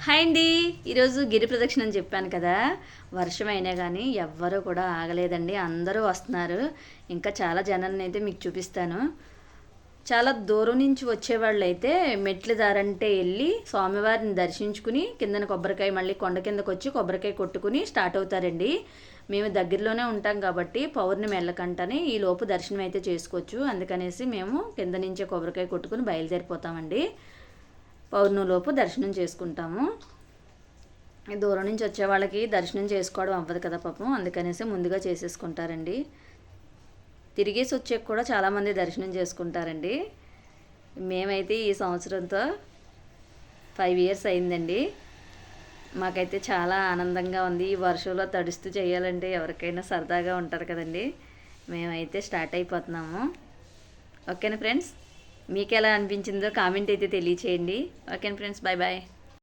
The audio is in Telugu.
హాయ్ అండి. ఈరోజు గిరి ప్రదక్షిణ అని చెప్పాను కదా. వర్షం అయినా కానీ ఎవ్వరూ కూడా ఆగలేదండి, అందరూ వస్తున్నారు. ఇంకా చాలా జనాన్ని అయితే మీకు చూపిస్తాను. చాలా దూరం నుంచి వచ్చేవాళ్ళు అయితే మెట్ల దారంటే వెళ్ళి స్వామివారిని దర్శించుకుని కిందన కొబ్బరికాయ మళ్ళీ కొండ కిందకు వచ్చి కొబ్బరికాయ కొట్టుకుని స్టార్ట్ అవుతారండి. మేము దగ్గరలోనే ఉంటాం కాబట్టి పౌర్ణమి వెళ్ళకంటని ఈ లోపు దర్శనం అయితే చేసుకోవచ్చు. అందుకనేసి మేము కింద నుంచే కొబ్బరికాయ కొట్టుకుని బయలుదేరిపోతామండి. పౌర్ణమిలోపు దర్శనం చేసుకుంటాము. దూరం నుంచి వచ్చే వాళ్ళకి దర్శనం చేసుకోవడం అవ్వదు కదా పాపం, అందుకనేసి ముందుగా చేసేసుకుంటారండి. తిరిగేసి వచ్చే కూడా చాలామంది దర్శనం చేసుకుంటారండి. మేమైతే ఈ సంవత్సరంతో 5 ఇయర్స్ అయిందండి. మాకైతే చాలా ఆనందంగా ఉంది. ఈ వర్షంలో తడుస్తూ చేయాలంటే ఎవరికైనా సరదాగా ఉంటుంది కదండి. మేమైతే స్టార్ట్ అయిపోతున్నాము. ఓకేనా ఫ్రెండ్స్, మీకు ఎలా అనిపించిందో కామెంట్ అయితే తెలియచేయండి. ఓకేనా ఫ్రెండ్స్, బాయ్ బాయ్.